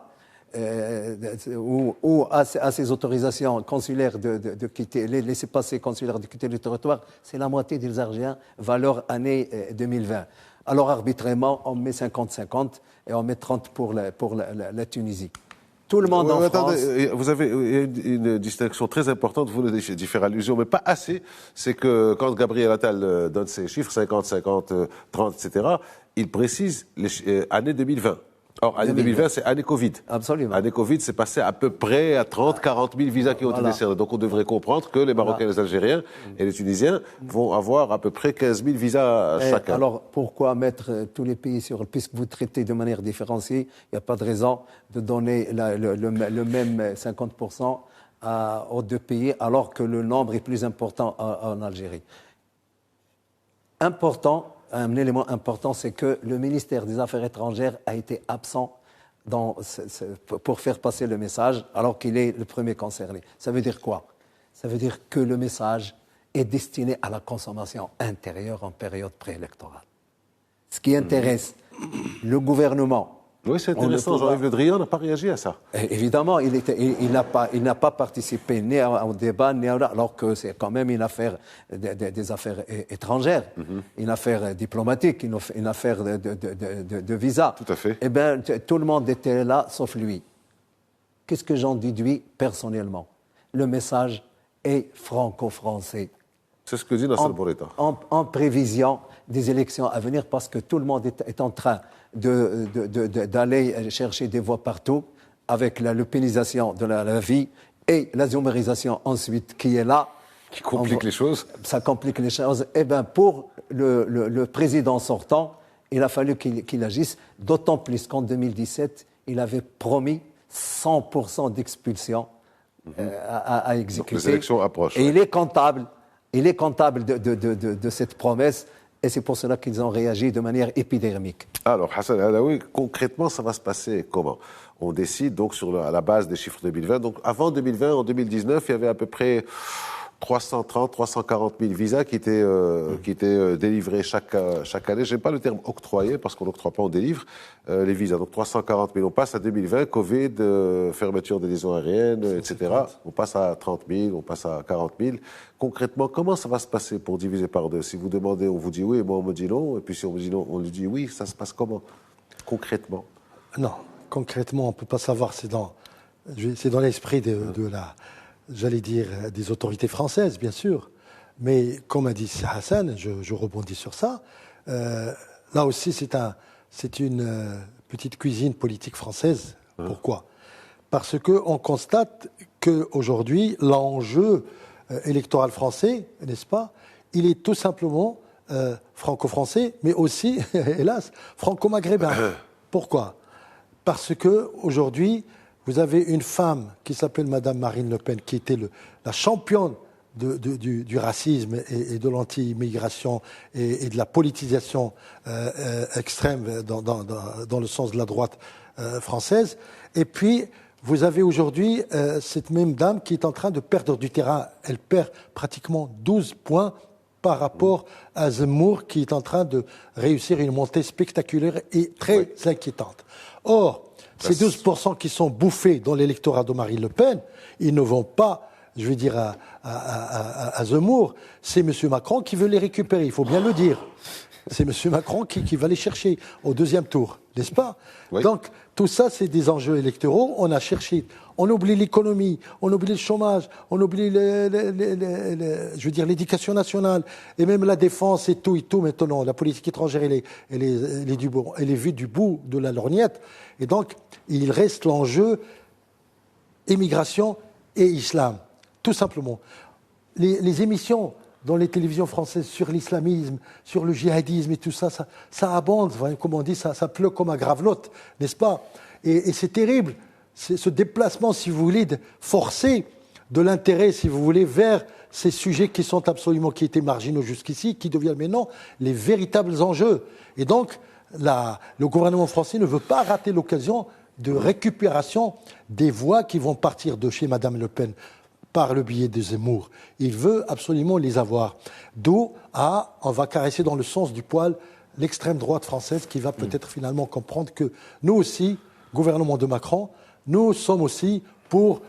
ou à ces autorisations consulaires de quitter, les laissez-passer consulaires de quitter le territoire, c'est la moitié des Algériens, valeur année 2020. Alors arbitrairement, on met 50-50 et on met 30 pour la Tunisie. Tout le monde en France... Vous avez une distinction très importante, vous d'y faire allusion, mais pas assez. C'est que quand Gabriel Attal donne ses chiffres, 50, 50, 30, etc., il précise année 2020. Or, année 2020, c'est année Covid. Absolument. Année Covid, c'est passé à peu près à 30, 40 000 visas qui ont été décernés. Donc, on devrait comprendre que les Marocains, les Algériens et les Tunisiens vont avoir à peu près 15 000 visas chacun. Alors, pourquoi mettre tous les pays sur... Puisque vous traitez de manière différenciée, il n'y a pas de raison de donner le même 50% aux deux pays, alors que le nombre est plus important en Algérie. Un élément important, c'est que le ministère des Affaires étrangères a été absent pour faire passer le message, alors qu'il est le premier concerné. Ça veut dire quoi? Ça veut dire que le message est destiné à la consommation intérieure en période préélectorale. Ce qui intéresse le gouvernement. Oui, c'est intéressant. Jean-Yves Le Drian n'a pas réagi à ça. Évidemment, il n'a pas participé ni au débat, ni alors que c'est quand même une affaire des affaires étrangères, une affaire diplomatique, une affaire de visa. Tout à fait. Eh bien, tout le monde était là, sauf lui. Qu'est-ce que j'en déduis personnellement? Le message est franco-français. C'est ce que dit Nasser Bourita. En prévision des élections à venir, parce que tout le monde est en train d'aller chercher des voix partout, avec la lupénisation de la vie et la zoomérisation ensuite qui est là. Qui complique les choses. Ça complique les choses. Eh bien, pour le président sortant, il a fallu qu'il agisse, d'autant plus qu'en 2017, il avait promis 100% d'expulsion à exécuter. Donc les élections approchent. Et il est comptable de cette promesse. Et c'est pour cela qu'ils ont réagi de manière épidermique. Alors, Hassan Alaoui, concrètement, ça va se passer comment? On décide donc à la base des chiffres 2020. Donc, avant 2020, en 2019, il y avait à peu près 330, 340 000 visas qui étaient délivrés chaque année. J'aime pas le terme octroyé parce qu'on n'octroie pas, on délivre les visas. Donc 340 000. On passe à 2020, Covid, fermeture des liaisons aériennes, etc. On passe à 30 000, on passe à 40 000. Concrètement, comment ça va se passer pour diviser par deux? Si vous demandez, on vous dit oui, et moi on me dit non. Et puis si on me dit non, on lui dit oui. Ça se passe comment? concrètement? Non, concrètement, on ne peut pas savoir. C'est dans l'esprit j'allais dire, des autorités françaises, bien sûr. Mais comme a dit Hassan, je rebondis sur ça, là aussi c'est une petite cuisine politique française. Pourquoi ? Parce qu'on constate qu'aujourd'hui, l'enjeu électoral français, n'est-ce pas, il est tout simplement franco-français, mais aussi, hélas, franco-maghrébin. Pourquoi ? Parce qu'aujourd'hui, vous avez une femme qui s'appelle Madame Marine Le Pen, qui était la championne du racisme et de l'anti-immigration et de la politisation extrême dans le sens de la droite française. Et puis, vous avez aujourd'hui cette même dame qui est en train de perdre du terrain. Elle perd pratiquement 12 points par rapport à Zemmour, qui est en train de réussir une montée spectaculaire et très inquiétante. Or, ces 12% qui sont bouffés dans l'électorat de Marine Le Pen, ils ne vont pas, je vais dire, à Zemmour. C'est M. Macron qui veut les récupérer, il faut bien le dire. C'est M. Macron qui va les chercher au deuxième tour, n'est-ce pas ? Oui. Donc, tout ça, c'est des enjeux électoraux. On a cherché, on oublie l'économie, on oublie le chômage, on oublie je veux dire, l'éducation nationale, et même la défense et tout maintenant. La politique étrangère, elle est vue du bout de la lorgnette. Et donc, il reste l'enjeu immigration et islam, tout simplement. Les émissions dans les télévisions françaises sur l'islamisme, sur le djihadisme et tout ça, ça abonde, comme on dit, ça pleut comme à gravelotte, n'est-ce pas ? Et c'est terrible, c'est ce déplacement, si vous voulez, forcé de l'intérêt, si vous voulez, vers ces sujets qui étaient marginaux jusqu'ici, qui deviennent maintenant les véritables enjeux. Et donc, le gouvernement français ne veut pas rater l'occasion de récupération des voix qui vont partir de chez Mme Le Pen par le biais de Zemmour. Il veut absolument les avoir. D'où on va caresser dans le sens du poil l'extrême droite française qui va peut-être finalement comprendre que nous aussi, gouvernement de Macron, nous sommes aussi pour,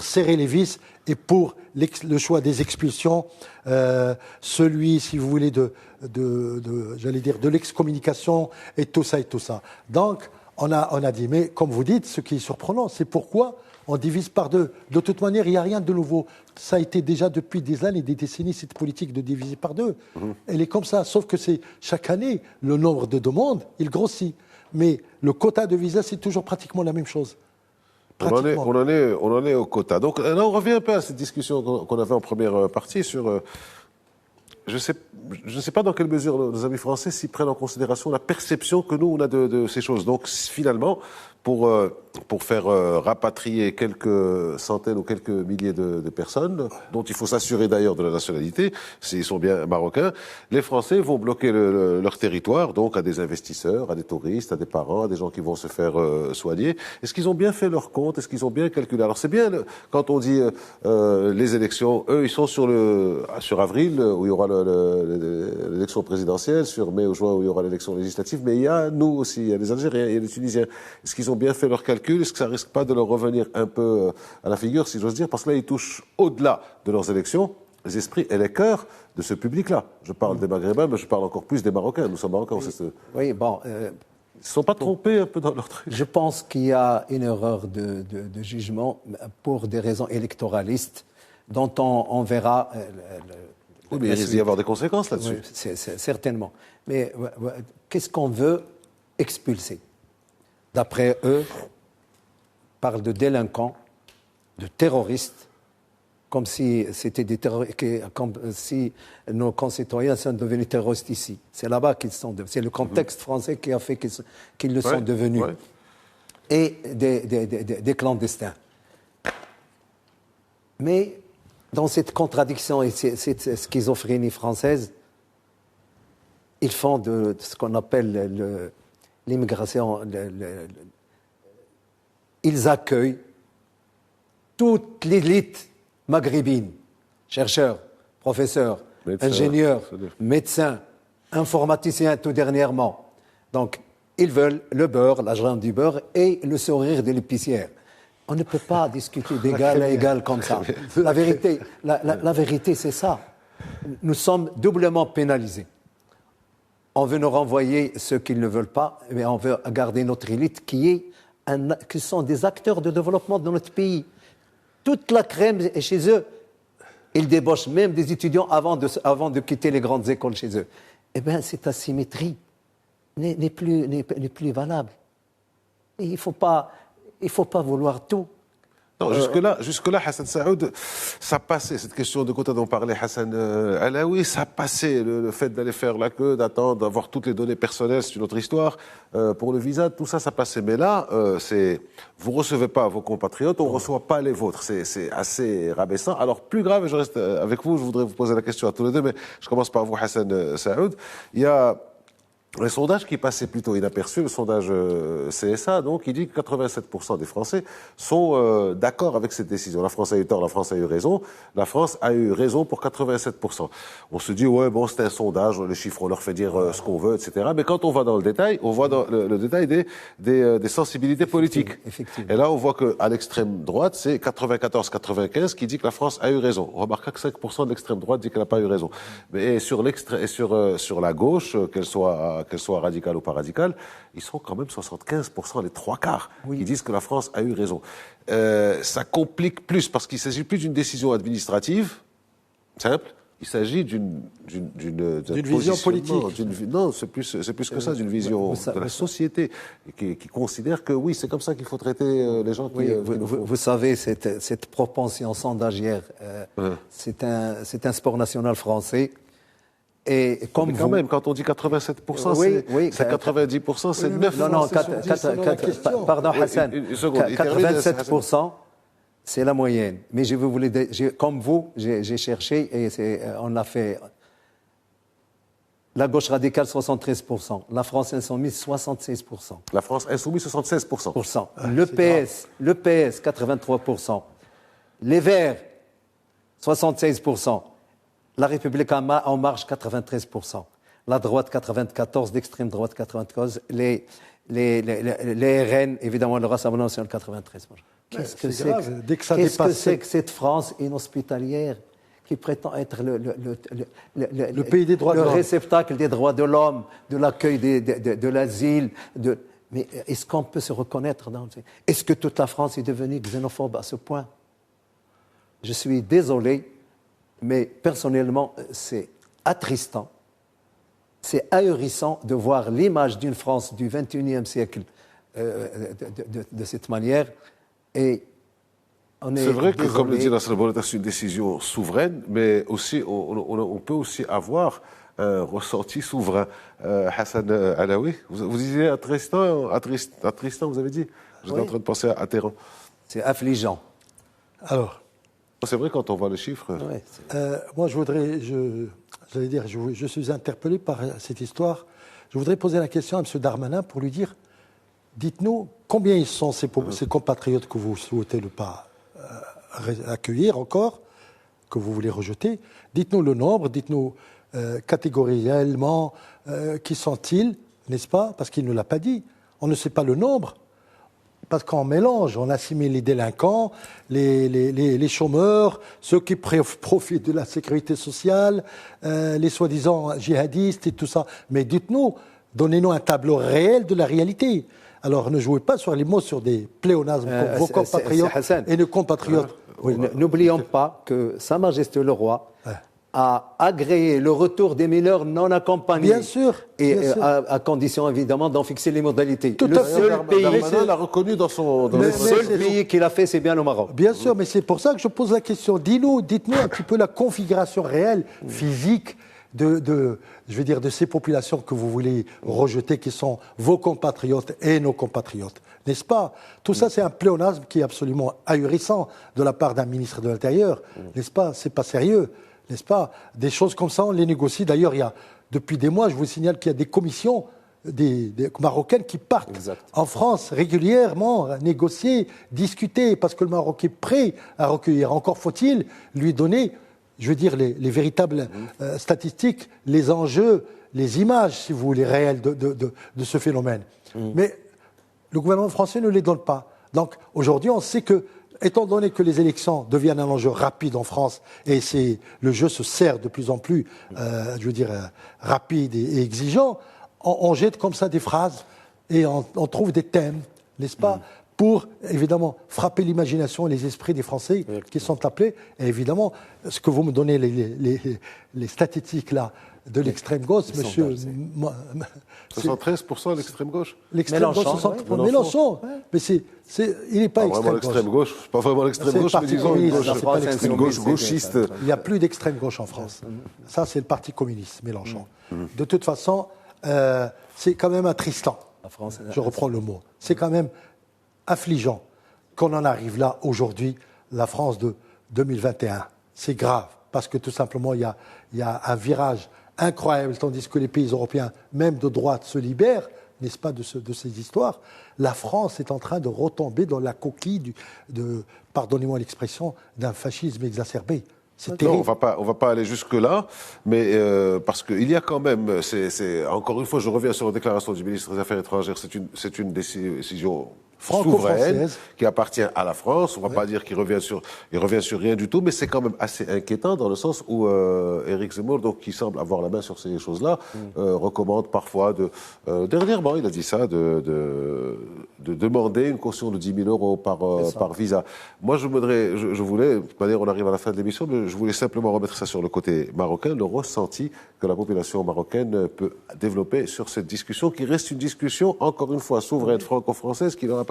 serrer les vis et pour le choix des expulsions, celui, si vous voulez, de l'excommunication et tout ça. Donc, on a dit, mais comme vous dites, ce qui est surprenant, c'est pourquoi on divise par deux. De toute manière, il n'y a rien de nouveau. Ça a été déjà depuis des années, des décennies, cette politique de diviser par deux. Elle est comme ça, sauf que chaque année, le nombre de demandes, il grossit. Mais le quota de visas, c'est toujours pratiquement la même chose. On en est au quota. Donc là, on revient un peu à cette discussion qu'on avait en première partie sur... Je ne sais pas dans quelle mesure nos amis français s'y prennent en considération la perception que nous, on a de ces choses. Donc finalement, pour faire rapatrier quelques centaines ou quelques milliers de personnes, dont il faut s'assurer d'ailleurs de la nationalité, s'ils sont bien marocains, les Français vont bloquer leur territoire, donc à des investisseurs, à des touristes, à des parents, à des gens qui vont se faire soigner. Est-ce qu'ils ont bien fait leur compte? Est-ce qu'ils ont bien calculé? Alors c'est bien, quand on dit les élections, eux, ils sont sur avril, où il y aura l'élection présidentielle, sur mai ou juin, où il y aura l'élection législative, mais il y a nous aussi, il y a les Algériens, il y a les Tunisiens. Est-ce qu'ils ont bien fait leur calcul? Est-ce que ça risque pas de leur revenir un peu à la figure, si j'ose dire? Parce que là, ils touchent au-delà de leurs élections les esprits et les cœurs de ce public-là. Je parle des Maghrébins, mais je parle encore plus des Marocains. Nous sommes Marocains. Oui, bon... Ils ne se sont pas trompés un peu dans leur truc? Je pense qu'il y a une erreur de jugement pour des raisons électoralistes dont on verra... oui, mais il risque d'y avoir des conséquences là-dessus. Oui, certainement. Mais qu'est-ce qu'on veut expulser? D'après eux, parle de délinquants, de terroristes, comme si c'était des terroristes, comme si nos concitoyens sont devenus terroristes ici. C'est là-bas qu'ils sont devenus. C'est le contexte français qui a fait qu'ils le sont devenus. Ouais. Et des clandestins. Mais dans cette contradiction et cette schizophrénie française, ils font de ce qu'on appelle l'immigration, ils accueillent toute l'élite maghrébine, chercheurs, professeurs, ingénieurs, médecins, informaticiens tout dernièrement. Donc, ils veulent le beurre, l'argent du beurre et le sourire de l'épicière. On ne peut pas discuter d'égal à égal comme ça. La vérité, c'est ça. Nous sommes doublement pénalisés. On veut nous renvoyer ceux qui ne veulent pas, mais on veut garder notre élite qui sont des acteurs de développement de notre pays. Toute la crème est chez eux. Ils débauchent même des étudiants avant de quitter les grandes écoles chez eux. Eh bien, cette asymétrie n'est plus valable. Et il ne faut pas vouloir tout. Non, jusque-là, Hassan Saoud, ça passait, cette question de quota dont parlait Hassan Alaoui, ça passait, le fait d'aller faire la queue, d'attendre, d'avoir toutes les données personnelles, c'est une autre histoire, pour le visa, tout ça, ça passait. Mais là, vous recevez pas vos compatriotes, on reçoit pas les vôtres. C'est assez rabaissant. Alors, plus grave, je reste avec vous, je voudrais vous poser la question à tous les deux, mais je commence par vous, Hassan Saoud. Il y a un sondage qui passait plutôt inaperçu, le sondage CSA, donc, il dit que 87% des Français sont d'accord avec cette décision. La France a eu tort, la France a eu raison. La France a eu raison pour 87%. On se dit, ouais, bon, c'est un sondage, les chiffres, on leur fait dire ce qu'on veut, etc. Mais quand on va dans le détail, on voit dans le détail des sensibilités politiques. Effectivement. Et là, on voit qu'à l'extrême droite, c'est 94-95 qui dit que la France a eu raison. On remarquera que 5% de l'extrême droite dit qu'elle n'a pas eu raison. Mais sur la gauche, qu'elle soit radicale ou pas radicale, ils sont quand même 75%, les trois quarts, qui disent que la France a eu raison. Ça complique plus, parce qu'il ne s'agit plus d'une décision administrative, simple, il s'agit d'une vision politique. Non, c'est plus que ça, d'une vision de la société, qui considère que oui, c'est comme ça qu'il faut traiter les gens qui... Vous savez, cette propension sondagière, c'est un sport national français. Et comme quand même, quand on dit 87%, c'est 90%, c'est 9%. Non, pardon Hassan, 87%, c'est la moyenne. Mais je vous voulais, comme vous, j'ai cherché et on a fait la gauche radicale 73%, la France insoumise 76%. La France insoumise 76%. Le PS 83%, les Verts 76%. La République en marche, 93%. La droite, 94%. L'extrême droite, 94%. Les RN, évidemment, le Rassemblement national, 93%. Qu'est-ce que c'est que cette France inhospitalière qui prétend être le pays des droits de l'homme, le réceptacle des droits de l'homme, de l'accueil de l'asile. Mais est-ce qu'on peut se reconnaître dans... Est-ce que toute la France est devenue xénophobe à ce point? Je suis désolé. Mais personnellement, c'est attristant, c'est ahurissant de voir l'image d'une France du XXIe siècle de cette manière. Et c'est vrai que, comme le dit Nasser Bourita, c'est une décision souveraine, mais aussi, on peut aussi avoir un ressenti souverain. Hassan Alaoui, vous disiez attristant, vous avez dit? J'étais en train de penser à Téhéran. C'est affligeant. Alors, c'est vrai quand on voit le chiffre. Moi, je suis interpellé par cette histoire. Je voudrais poser la question à M. Darmanin pour lui dire, dites-nous combien sont ces compatriotes que vous souhaitez ne pas accueillir encore, que vous voulez rejeter. Dites-nous le nombre, dites-nous catégoriellement qui sont-ils, n'est-ce pas? Parce qu'il ne l'a pas dit. On ne sait pas le nombre. Parce qu'on mélange, on assimile les délinquants, les chômeurs, ceux qui profitent de la sécurité sociale, les soi-disant djihadistes et tout ça. Mais dites-nous, donnez-nous un tableau réel de la réalité. Alors ne jouez pas sur les mots, sur des pléonasmes pour vos compatriotes et nos compatriotes. N'oublions pas que Sa Majesté le Roi a agréé le retour des mineurs non accompagnés. Bien sûr. Et à condition, évidemment, d'en fixer les modalités. Tout à fait. Darmanin l'a reconnu dans son... Le seul pays qui l'a fait, c'est bien le Maroc. Bien sûr, mais c'est pour ça que je pose la question. Dites-nous un petit peu la configuration réelle, physique, de ces populations que vous voulez rejeter, qui sont vos compatriotes et nos compatriotes. N'est-ce pas? Tout ça, c'est un pléonasme qui est absolument ahurissant de la part d'un ministre de l'Intérieur. N'est-ce pas? C'est pas sérieux. N'est-ce pas? Des choses comme ça, on les négocie. D'ailleurs, depuis des mois, je vous signale qu'il y a des commissions des Marocaines qui partent en France régulièrement, négocier, discuter, parce que le Maroc est prêt à recueillir. Encore faut-il lui donner, les véritables statistiques, les enjeux, les images, si vous voulez, réelles de ce phénomène. Mais le gouvernement français ne les donne pas. Donc, aujourd'hui, on sait que étant donné que les élections deviennent un enjeu rapide en France, et le jeu se sert de plus en plus, rapide et exigeant, on jette comme ça des phrases et on trouve des thèmes, n'est-ce pas, pour évidemment frapper l'imagination et les esprits des Français qui sont appelés. Et évidemment, ce que vous me donnez, les statistiques là, de l'extrême gauche, monsieur. 73% l'extrême gauche. L'extrême gauche, 60%. Mélenchon. Mais il n'est pas l'extrême gauche. Pas vraiment l'extrême gauche, mais disons une gauche gauchiste. Il n'y a plus d'extrême gauche en France. Ça, c'est le Parti communiste, Mélenchon. De toute façon, c'est quand même attristant. Je reprends le mot. C'est quand même affligeant qu'on en arrive là aujourd'hui, la France de 2021. C'est grave, parce que tout simplement, il y a un virage incroyable, tandis que les pays européens, même de droite, se libèrent, n'est-ce pas, de ces histoires. La France est en train de retomber dans la coquille pardonnez-moi l'expression, d'un fascisme exacerbé. C'est terrible. Non, on va pas aller jusque-là, mais parce qu'il y a quand même, encore une fois, je reviens sur la déclaration du ministre des Affaires étrangères, c'est une décision souveraine qui appartient à la France. On ne va pas dire qu'il revient sur rien du tout, mais c'est quand même assez inquiétant dans le sens où Éric Zemmour, donc qui semble avoir la main sur ces choses-là, recommande parfois dernièrement, il a dit ça, de demander une caution de 10 000 euros par visa. Moi, je voulais, de toute manière, on arrive à la fin de l'émission, mais je voulais simplement remettre ça sur le côté marocain, le ressenti que la population marocaine peut développer sur cette discussion, qui reste une discussion, encore une fois, souveraine franco-française, qui leur appartient.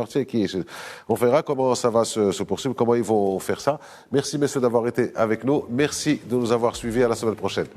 On verra comment ça va se poursuivre, comment ils vont faire ça. Merci, messieurs, d'avoir été avec nous. Merci de nous avoir suivis. À la semaine prochaine.